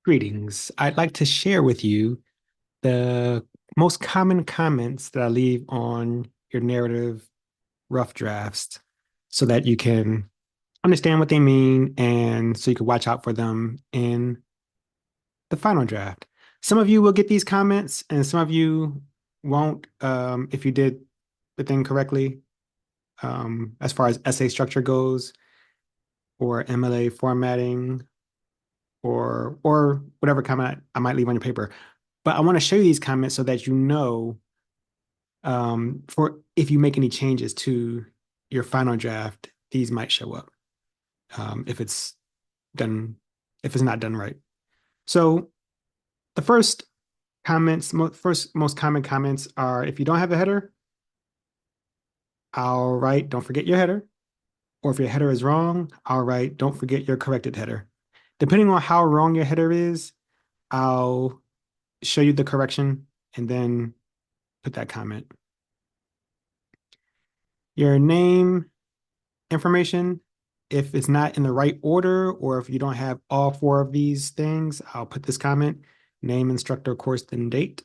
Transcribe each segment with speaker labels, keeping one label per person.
Speaker 1: Greetings. I'd like to share with you the most common comments that I leave on your narrative rough drafts so that you can understand what they mean and so you can watch out for them in the final draft. Some of you will get these comments and some of you won't if you did the thing correctly as far as essay structure goes or MLA formatting or whatever comment I might leave on your paper. But I want to show you these comments so that you know for if you make any changes to your final draft, these might show up if it's done, if it's not done right. So the first comments, first most common comments are if you don't have a header, I'll write, don't forget your header. Or if your header is wrong, I'll write, don't forget your corrected header. Depending on how wrong your header is, I'll show you the correction and then put that comment. Your name information, if it's not in the right order or if you don't have all four of these things, I'll put this comment: name, instructor, course, then date.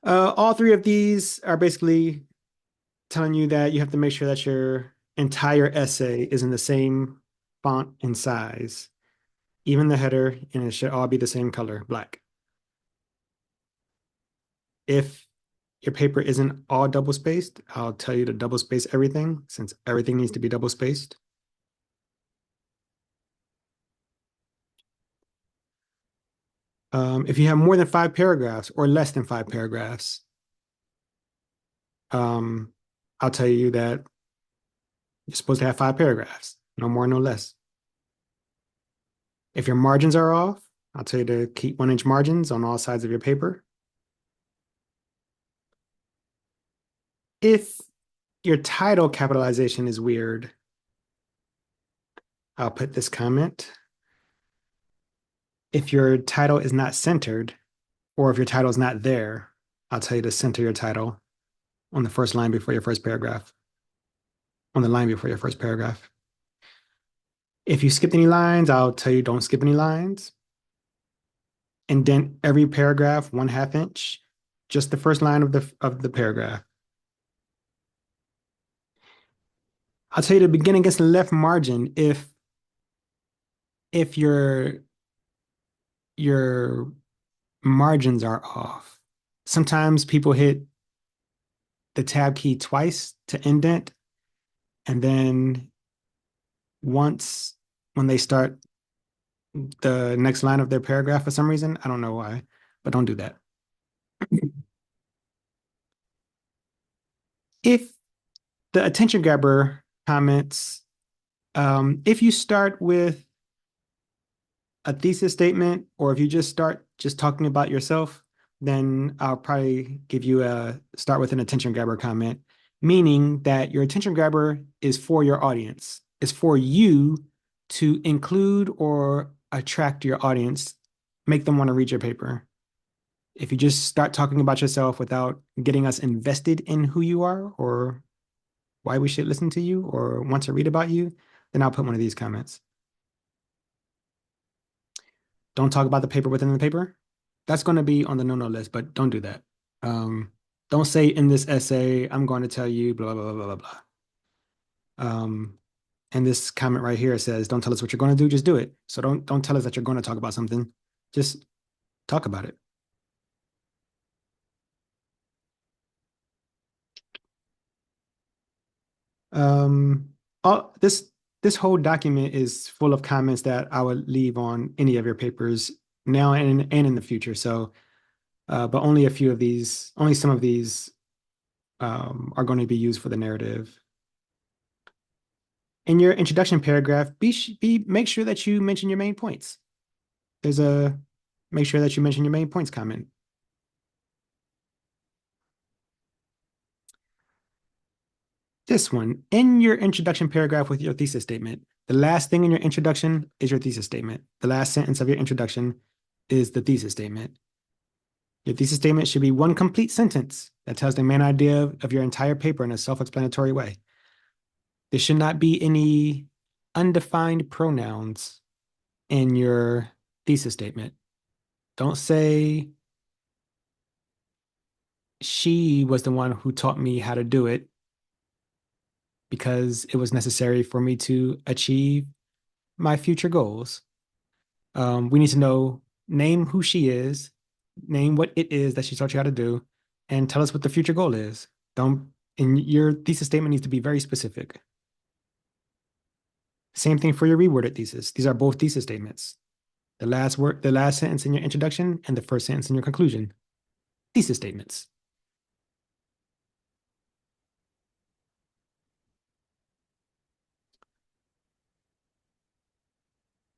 Speaker 1: All three of these are basically telling you that you have to make sure that your entire essay is in the same font and size, even the header, and it should all be the same color, black. If your paper isn't all double spaced, I'll tell you to double space everything since everything needs to be double spaced. If you have more than 5 paragraphs or less than 5 paragraphs, I'll tell you that you're supposed to have 5 paragraphs, no more, no less. If your margins are off, I'll tell you to keep 1-inch margins on all sides of your paper. If your title capitalization is weird, I'll put this comment. If your title is not centered, or if your title is not there, I'll tell you to center your title on the first line before your first paragraph, on the line before your first paragraph. If you skipped any lines, I'll tell you don't skip any lines. Indent every paragraph 1/2 inch, just the first line of the paragraph. I'll tell you to begin against the left margin if your margins are off. Sometimes people hit the tab key twice to indent, and then once when they start the next line of their paragraph for some reason. I don't know why, but don't do that. If the attention grabber comments, if you start with a thesis statement or if you just start just talking about yourself, then I'll probably give you a start with an attention grabber comment, meaning that your attention grabber is for your audience. It's for you to include or attract your audience, make them want to read your paper. If you just start talking about yourself without getting us invested in who you are or why we should listen to you or want to read about you, then I'll put one of these comments. Don't talk about the paper within the paper. That's going to be on the no-no list, but don't do that. Don't say in this essay, I'm going to tell you blah, blah, blah, blah, blah. And this comment right here says, don't tell us what you're going to do, just do it. So don't tell us that you're going to talk about something. Just talk about it. This whole document is full of comments that I would leave on any of your papers now and in the future. So, but only a few of these, only some of these are going to be used for the narrative. In your introduction paragraph, make sure that you mention your main points. Make sure that you mention your main points comment. This one, in your introduction paragraph with your thesis statement, the last thing in your introduction is your thesis statement. The last sentence of your introduction is the thesis statement. Your thesis statement should be one complete sentence that tells the main idea of your entire paper in a self-explanatory way. There should not be any undefined pronouns in your thesis statement. Don't say she was the one who taught me how to do it because it was necessary for me to achieve my future goals. We need to know, name who she is, name what it is that she taught you how to do, and tell us what the future goal is. Don't, and your thesis statement needs to be very specific. Same thing for your reworded thesis. These are both thesis statements. The last sentence in your introduction and the first sentence in your conclusion. Thesis statements.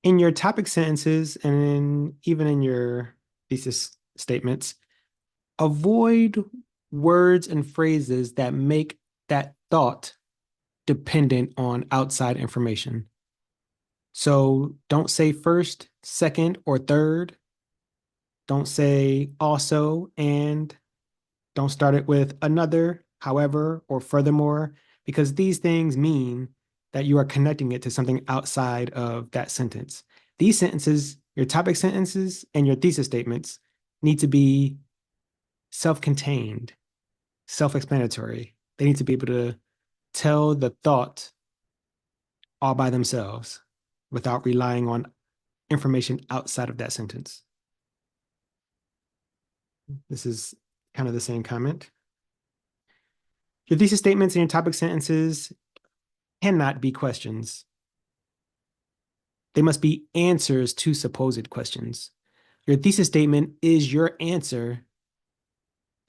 Speaker 1: In your topic sentences and even in your thesis statements, avoid words and phrases that make that thought dependent on outside information. So don't say first, second, or third. Don't say also and. Don't start it with another, however, or furthermore, because these things mean that you are connecting it to something outside of that sentence. These sentences, your topic sentences and your thesis statements, need to be self-contained, self-explanatory. They need to be able to tell the thought all by themselves without relying on information outside of that sentence. This is kind of the same comment. Your thesis statements and your topic sentences cannot be questions. They must be answers to supposed questions. Your thesis statement is your answer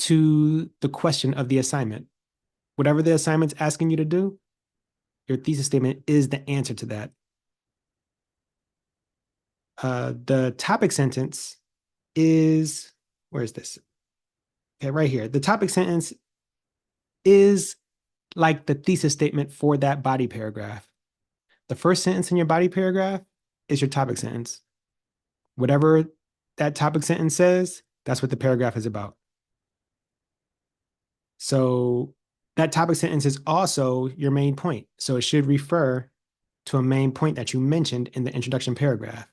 Speaker 1: to the question of the assignment. Whatever the assignment's asking you to do, your thesis statement is the answer to that. The topic sentence is, where is this? Okay, right here. The topic sentence is like the thesis statement for that body paragraph. The first sentence in your body paragraph is your topic sentence. Whatever that topic sentence says, that's what the paragraph is about. So that topic sentence is also your main point. So it should refer to a main point that you mentioned in the introduction paragraph.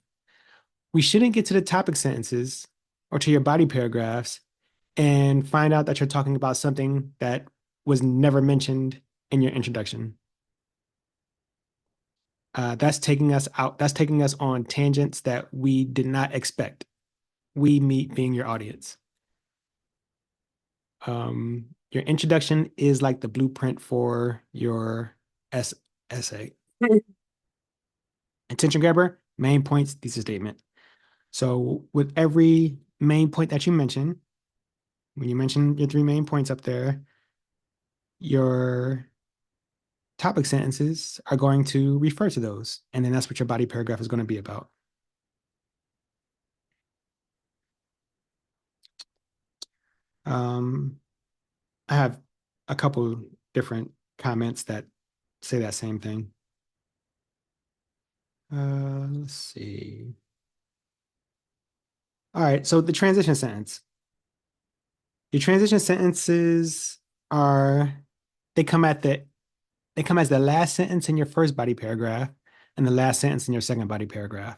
Speaker 1: We shouldn't get to the topic sentences or to your body paragraphs and find out that you're talking about something that was never mentioned in your introduction. That's taking us out. That's taking us on tangents that we did not expect. We meet being your audience. Your introduction is like the blueprint for your essay. Attention grabber, main points, thesis statement. So with every main point that you mention, when you mention your three main points up there, your topic sentences are going to refer to those. And then that's what your body paragraph is going to be about. I have a couple different comments that say that same thing. Let's see. All right, so the transition sentence. Your transition sentences are, they come as the last sentence in your first body paragraph and the last sentence in your second body paragraph.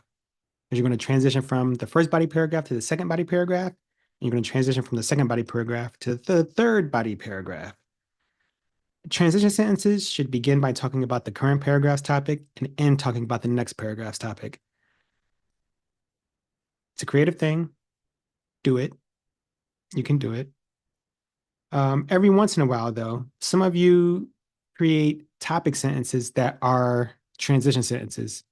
Speaker 1: Because you're going to transition from the first body paragraph to the second body paragraph, and you're going to transition from the second body paragraph to the third body paragraph. Transition sentences should begin by talking about the current paragraph's topic and end talking about the next paragraph's topic. It's a creative thing. Do it. You can do it. Every once in a while, though, some of you create topic sentences that are transition sentences,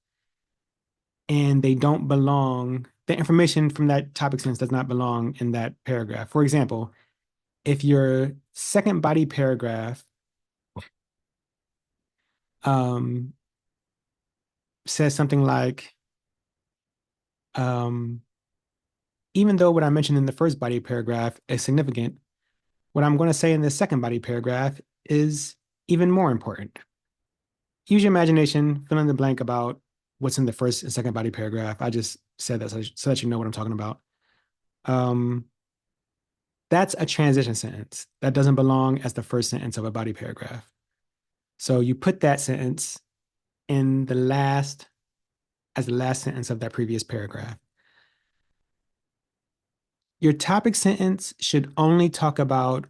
Speaker 1: and they don't belong. The information from that topic sentence does not belong in that paragraph. For example, if your second body paragraph says something like, even though what I mentioned in the first body paragraph is significant, what I'm going to say in the second body paragraph is even more important. Use your imagination, fill in the blank about what's in the first and second body paragraph. I just said that so that you know what I'm talking about. That's a transition sentence that doesn't belong as the first sentence of a body paragraph. So you put that sentence in as the last sentence of that previous paragraph. Your topic sentence should only talk about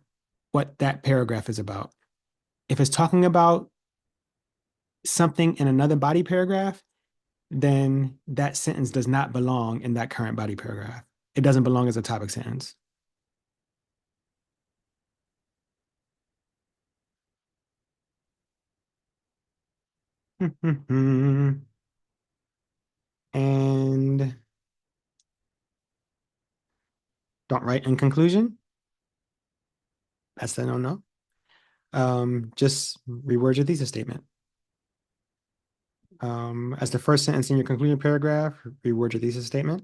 Speaker 1: what that paragraph is about. If it's talking about something in another body paragraph, then that sentence does not belong in that current body paragraph. It doesn't belong as a topic sentence. And don't write in conclusion. That's the no-no. Just reword your thesis statement. As the first sentence in your conclusion paragraph, reword your thesis statement.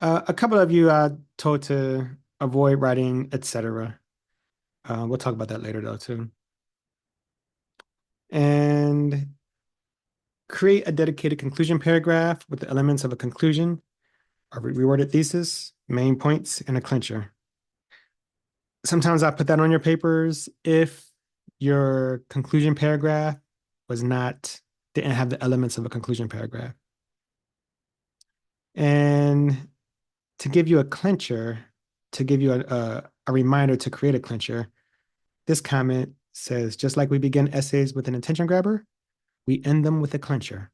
Speaker 1: A couple of you are told to avoid writing, etc. We'll talk about that later, though, too. And create a dedicated conclusion paragraph with the elements of a conclusion, a reworded thesis, main points, and a clincher. Sometimes I put that on your papers if your conclusion paragraph didn't have the elements of a conclusion paragraph. And to give you a clincher, to give you a reminder to create a clincher, this comment says, just like we begin essays with an attention grabber, we end them with a clincher.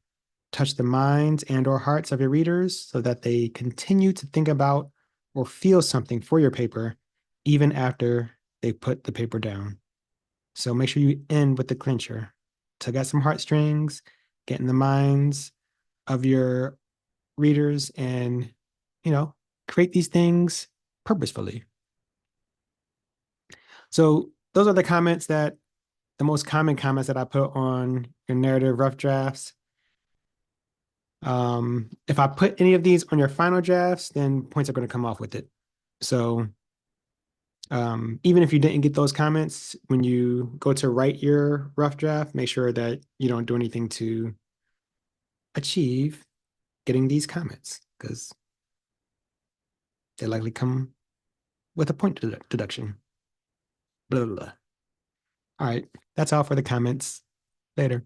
Speaker 1: Touch the minds and or hearts of your readers so that they continue to think about or feel something for your paper, even after they put the paper down. So make sure you end with the clincher. Tug at some heartstrings, get in the minds of your readers, and, create these things purposefully. So those are the most common comments that I put on your narrative rough drafts. If I put any of these on your final drafts, then points are going to come off with it. So even if you didn't get those comments, when you go to write your rough draft, make sure that you don't do anything to achieve getting these comments, because they likely come with a point deduction. Blah, blah, blah. All right, that's all for the comments. Later.